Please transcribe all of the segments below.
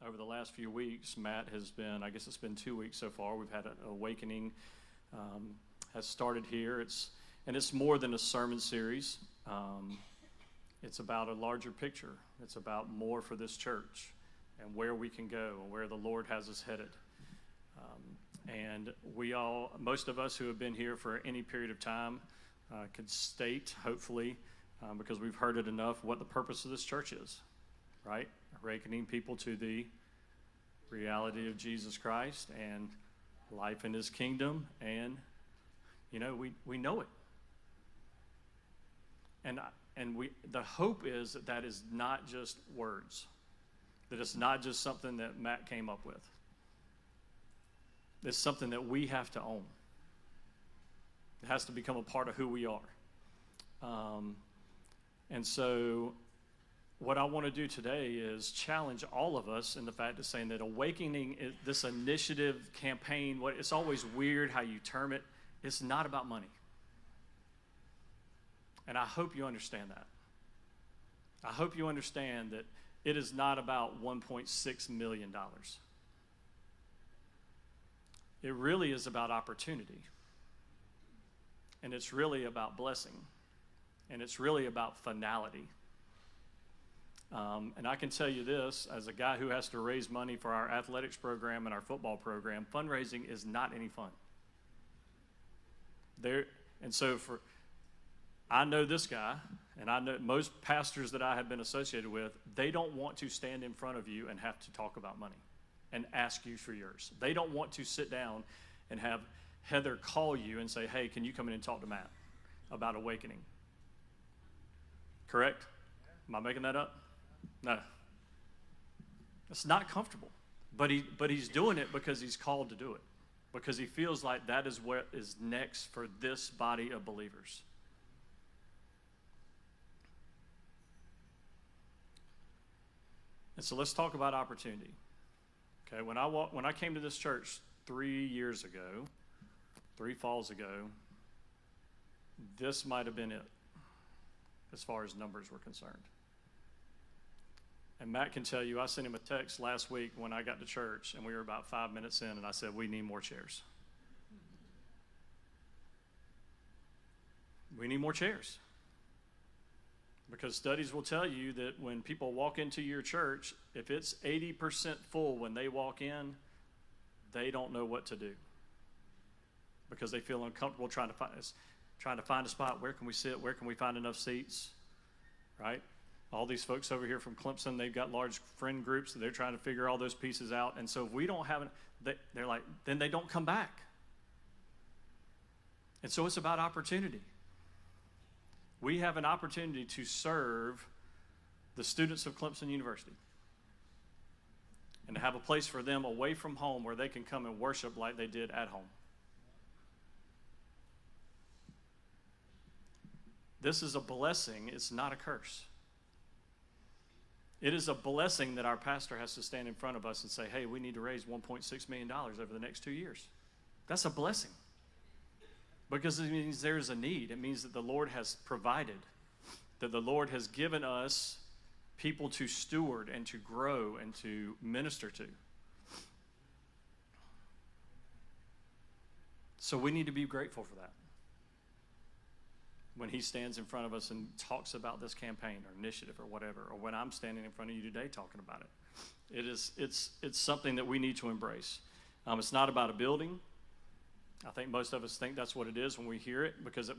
over the last few weeks, Matt has been, I guess it's been 2 weeks so far, we've had an awakening, has started here. It's more than a sermon series. It's about a larger picture. It's about more for this church and where we can go and where the Lord has us headed. And most of us who have been here for any period of time could state, hopefully, because we've heard it enough, what the purpose of this church is, right? Awakening people to the reality of Jesus Christ and life in his kingdom. And, we know it. And the hope is that is not just words, that it's not just something that Matt came up with. It's something that we have to own. It has to become a part of who we are. And so what I want to do today is challenge all of us in the fact of saying that awakening, this initiative, campaign, it's always weird how you term it. It's not about money. And I hope you understand that. I hope you understand that it is not about $1.6 million. It really is about opportunity. And it's really about blessing. And it's really about finality. And I can tell you this, as a guy who has to raise money for our athletics program and our football program, fundraising is not any fun. I know this guy, and I know most pastors that I have been associated with, they don't want to stand in front of you and have to talk about money and ask you for yours. They don't want to sit down and have Heather call you and say, hey, can you come in and talk to Matt about awakening? Correct? Am I making that up? No. It's not comfortable. But he's doing it because he's called to do it. Because he feels like that is what is next for this body of believers. And so let's talk about opportunity. Okay, when I came to this church 3 years ago, 3 falls ago, this might have been it as far as numbers were concerned. And Matt can tell you, I sent him a text last week when I got to church, and we were about 5 minutes in, and I said, we need more chairs. We need more chairs. Because studies will tell you that when people walk into your church, if it's 80% full when they walk in, they don't know what to do. Because they feel uncomfortable trying to find a spot. Where can we sit? Where can we find enough seats? Right? All these folks over here from Clemson, they've got large friend groups. They're trying to figure all those pieces out. And so if we don't have it, they're like, then they don't come back. And so it's about opportunity. We have an opportunity to serve the students of Clemson University and to have a place for them away from home where they can come and worship like they did at home. This is a blessing. It's not a curse. It is a blessing that our pastor has to stand in front of us and say, hey, we need to raise $1.6 million over the next 2 years. That's a blessing. Because it means there is a need. It means that the Lord has provided, that the Lord has given us people to steward and to grow and to minister to. So we need to be grateful for that. When he stands in front of us and talks about this campaign or initiative or whatever, or when I'm standing in front of you today talking about it, it's something that we need to embrace. It's not about a building. I think most of us think that's what it is when we hear it, because how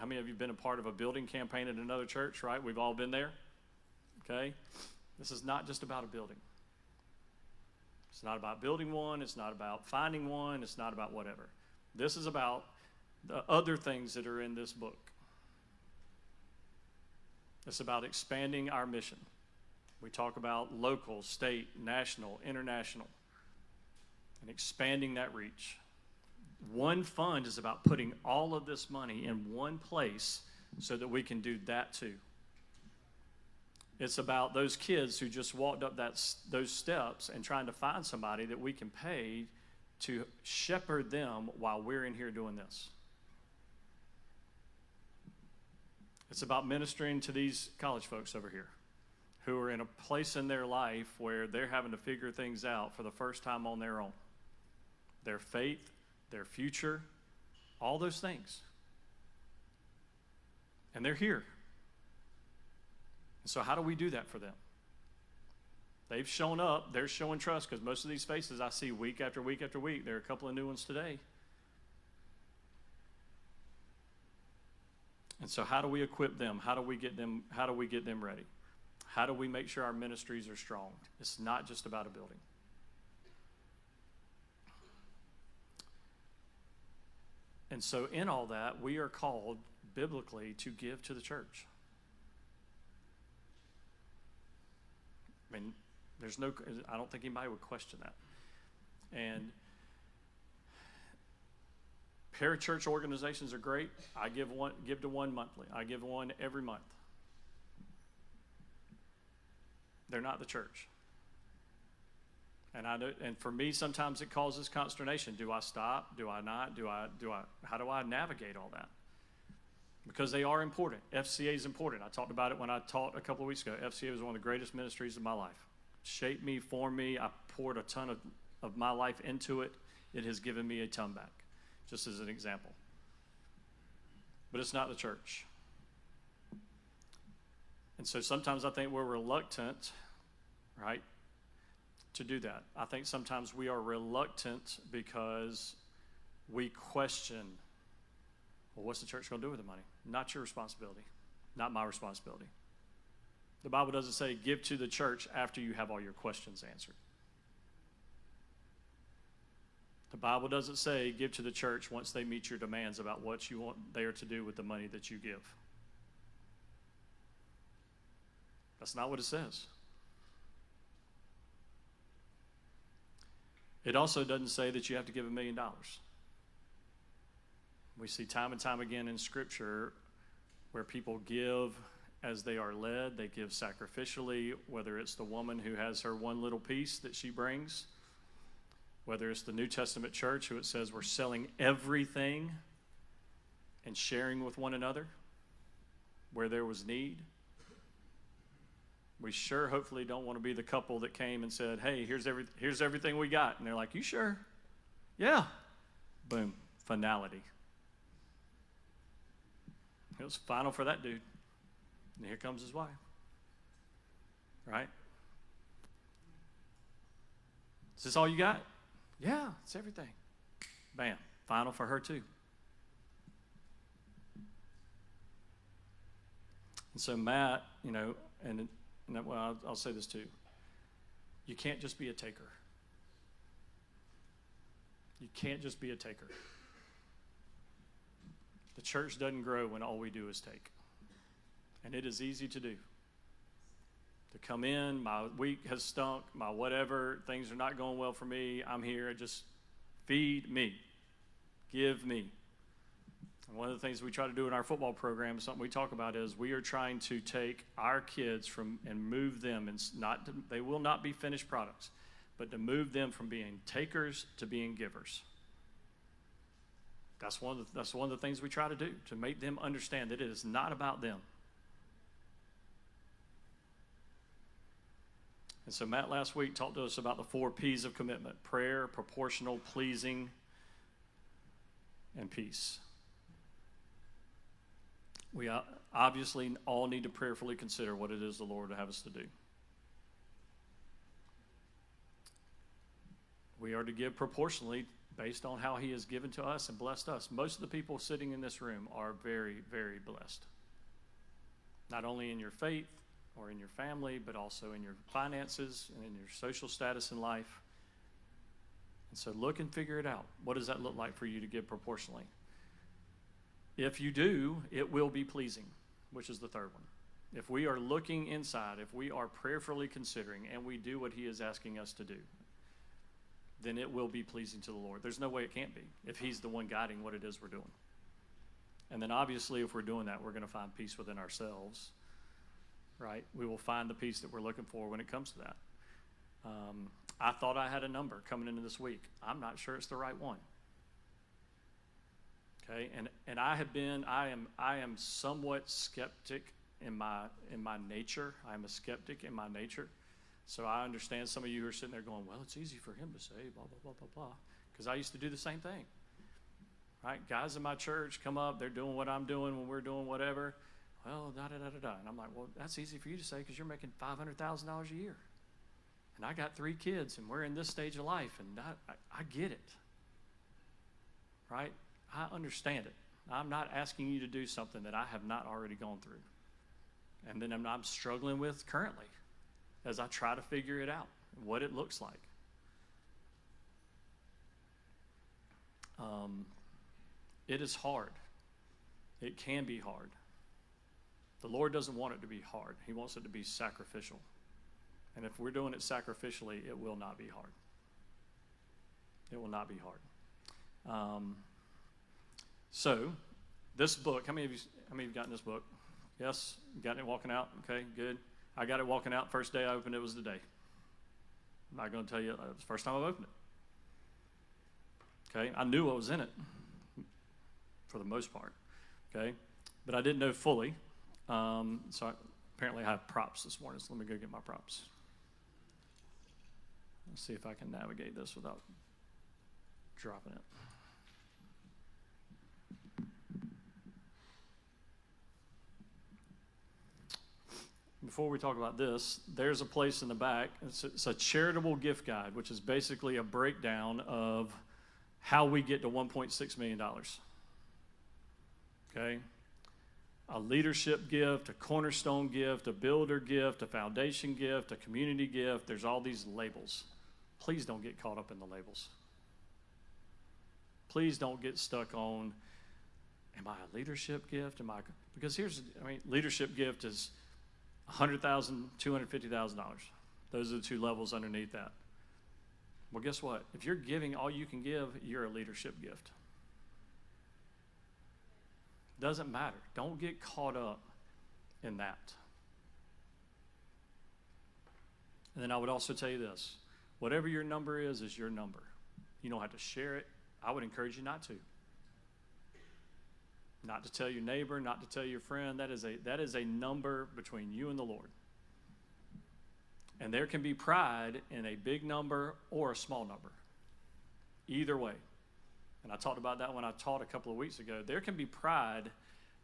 many of you have been a part of a building campaign at another church, right? We've all been there, okay? This is not just about a building. It's not about building one. It's not about finding one. It's not about whatever. This is about the other things that are in this book. It's about expanding our mission. We talk about local, state, national, international, and expanding that reach. One fund is about putting all of this money in one place so that we can do that too. It's about those kids who just walked up those steps and trying to find somebody that we can pay to shepherd them while we're in here doing this. It's about ministering to these college folks over here, who are in a place in their life where they're having to figure things out for the first time on their own. Their faith, their future, all those things. And they're here. And so how do we do that for them? They've shown up. They're showing trust, because most of these faces I see week after week after week. There are a couple of new ones today. And so how do we equip them? How do we get them ready? How do we make sure our ministries are strong? It's not just about a building. And so in all that, we are called biblically to give to the church. I mean, I don't think anybody would question that. And parachurch organizations are great. I give to one monthly. I give one every month. They're not the church. And for me, sometimes it causes consternation. Do I stop? Do I not? How do I navigate all that? Because they are important. FCA is important. I talked about it when I taught a couple of weeks ago. FCA was one of the greatest ministries of my life. Shaped me, formed me. I poured a ton of my life into it. It has given me a ton back, just as an example. But it's not the church. And so sometimes I think we're reluctant, right, to do that. I think sometimes we are reluctant because we question, well, what's the church going to do with the money? Not your responsibility, not my responsibility. The Bible doesn't say give to the church after you have all your questions answered. The Bible doesn't say give to the church once they meet your demands about what you want they are to do with the money that you give. That's not what it says. It also doesn't say that you have to give $1 million. We see time and time again in Scripture where people give as they are led. They give sacrificially, whether it's the woman who has her one little piece that she brings, whether it's the New Testament church who it says we're selling everything and sharing with one another where there was need. We sure hopefully don't want to be the couple that came and said, hey, here's everything we got. And they're like, you sure? Yeah. Boom. Finality. It was final for that dude. And here comes his wife. Right? Is this all you got? Yeah, it's everything. Bam. Final for her too. And so Matt, well, I'll say this too. You can't just be a taker. You can't just be a taker. The church doesn't grow when all we do is take. And it is easy to do. To come in, my week has stunk, my whatever, things are not going well for me, I'm here, just feed me, give me. And one of the things we try to do in our football program, something we talk about, is we are trying to take our kids and move them, and they will not be finished products, but to move them from being takers to being givers. That's one of the things we try to do, to make them understand that it is not about them. And so Matt last week talked to us about the 4 P's of commitment: prayer, proportional, pleasing, and peace. We obviously all need to prayerfully consider what it is the Lord would have us to do. We are to give proportionally based on how He has given to us and blessed us. Most of the people sitting in this room are very, very blessed. Not only in your faith or in your family, but also in your finances and in your social status in life. And so look and figure it out. What does that look like for you to give proportionally? If you do, it will be pleasing, which is the third one. If we are looking inside, if we are prayerfully considering, and we do what He is asking us to do, then it will be pleasing to the Lord. There's no way it can't be if He's the one guiding what it is we're doing. And then obviously if we're doing that, we're going to find peace within ourselves, right? We will find the peace that we're looking for when it comes to that. I thought I had a number coming into this week. I'm not sure it's the right one. Okay, and I am somewhat skeptic in my nature. I'm a skeptic in my nature. So I understand some of you who are sitting there going, well, it's easy for him to say, blah, blah, blah, blah, blah. Because I used to do the same thing. Right? Guys in my church come up, they're doing what I'm doing when we're doing whatever. Well, da-da-da-da-da. And I'm like, well, that's easy for you to say because you're making $500,000 a year. And I got 3 kids, and we're in this stage of life, and I get it. Right? I understand it. I'm not asking you to do something that I have not already gone through. And then I'm struggling with currently as I try to figure it out, what it looks like. It is hard. It can be hard. The Lord doesn't want it to be hard. He wants it to be sacrificial. And if we're doing it sacrificially, it will not be hard. It will not be hard. So, this book, how many of you have gotten this book? Yes? Gotten it walking out? Okay, good. I got it walking out. First day I opened it was today. I'm not going to tell you, it was the first time I've opened it. Okay, I knew what was in it for the most part. Okay, but I didn't know fully. Apparently I have props this morning, so let me go get my props. Let's see if I can navigate this without dropping it. Before we talk about this, there's a place in the back. It's a charitable gift guide, which is basically a breakdown of how we get to $1.6 million. Okay? A leadership gift, a cornerstone gift, a builder gift, a foundation gift, a community gift. There's all these labels. Please don't get caught up in the labels. Please don't get stuck on, am I a leadership gift? Because leadership gift is $100,000, $250,000. Those are the 2 levels underneath that. Well, guess what? If you're giving all you can give, you're a leadership gift. Doesn't matter. Don't get caught up in that. And then I would also tell you this. Whatever your number is your number. You don't have to share it. I would encourage you not to. Not to tell your neighbor, not to tell your friend. That is a number between you and the Lord. And there can be pride in a big number or a small number. Either way. And I talked about that when I taught a couple of weeks ago. There can be pride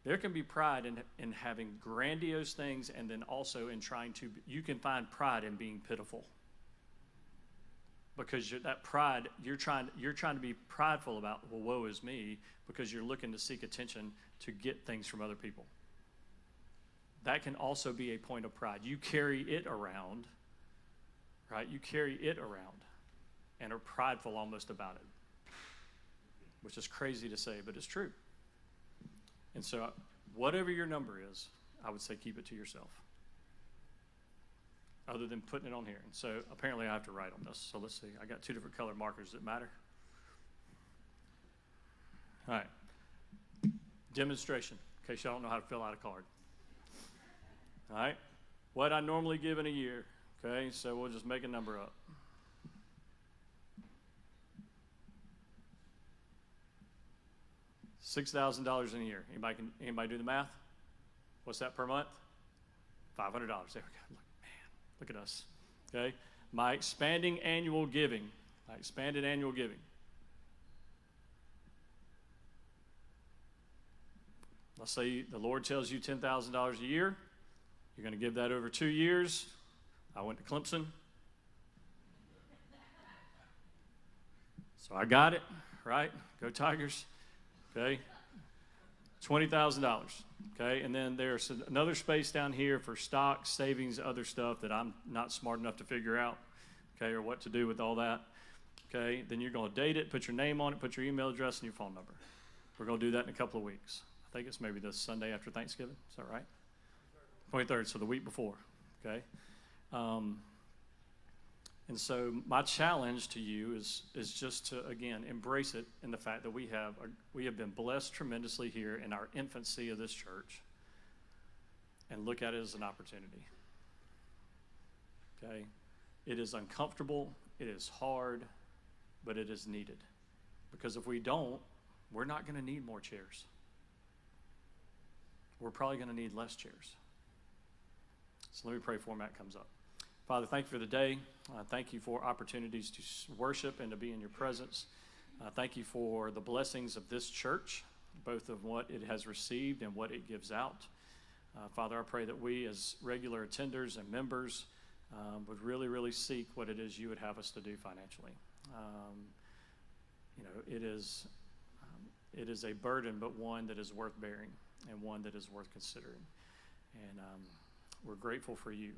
in having grandiose things, and then also in you can find pride in being pitiful. Because that pride, you're trying to be prideful about, well, woe is me, because you're looking to seek attention to get things from other people. That can also be a point of pride. You carry it around, right? You carry it around and are prideful almost about it, which is crazy to say, but it's true. And so whatever your number is, I would say keep it to yourself, other than putting it on here. And so apparently I have to write on this. So let's see. I got 2 different colored markers that matter. All right. Demonstration, in case y'all don't know how to fill out a card. All right. What I normally give in a year. Okay, so we'll just make a number up. $6,000 in a year. Anybody do the math? What's that per month? $500. There we go. Look at us. Okay? My expanded annual giving. Let's say the Lord tells you $10,000 a year. You're going to give that over 2 years. I went to Clemson. So I got it, right? Go Tigers. Okay? $20,000. Okay? And then there's another space down here for stocks, savings, other stuff that I'm not smart enough to figure out, okay, or what to do with all that. Okay? Then you're going to date it, put your name on it, put your email address and your phone number. We're going to do that in a couple of weeks. I think it's maybe the Sunday after Thanksgiving. Is that right? 23rd, so the week before. Okay? And so my challenge to you is just to, again, embrace it in the fact that we have been blessed tremendously here in our infancy of this church, and look at it as an opportunity. Okay? It is uncomfortable, it is hard, but it is needed. Because if we don't, we're not going to need more chairs. We're probably going to need less chairs. So let me pray before Matt comes up. Father, thank you for the day. Thank you for opportunities to worship and to be in your presence. Thank you for the blessings of this church, both of what it has received and what it gives out. Father, I pray that we as regular attenders and members would really, really seek what it is you would have us to do financially. It is a burden, but one that is worth bearing and one that is worth considering. And we're grateful for you.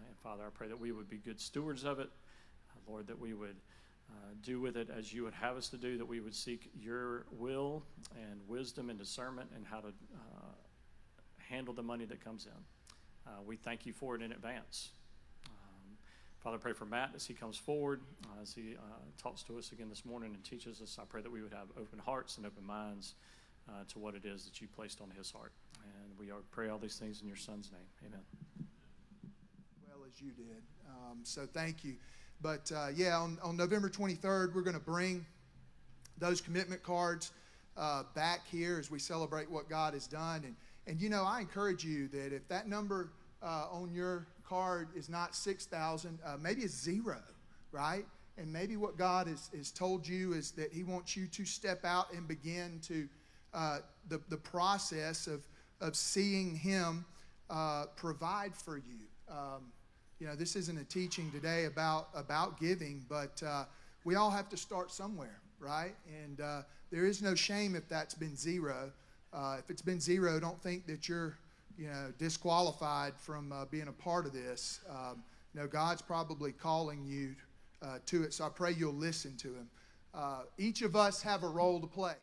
And Father, I pray that we would be good stewards of it. Lord, that we would do with it as you would have us to do, that we would seek your will and wisdom and discernment and how to handle the money that comes in. We thank you for it in advance. Father, I pray for Matt as he comes forward, as he talks to us again this morning and teaches us. I pray that we would have open hearts and open minds to what it is that you placed on his heart. And we pray all these things in your son's name. Amen. Well, as you did. So thank you. But on November 23rd, we're going to bring those commitment cards back here as we celebrate what God has done. And I encourage you that if that number on your card is not 6,000, maybe it's 0, right? And maybe what God has told you is that he wants you to step out and begin to the process of seeing him provide for you. This isn't a teaching today about giving, but we all have to start somewhere, right? And there is no shame if that's been 0. If it's been 0, don't think that you're disqualified from being a part of this. God's probably calling you to it, so I pray you'll listen to him. Each of us have a role to play.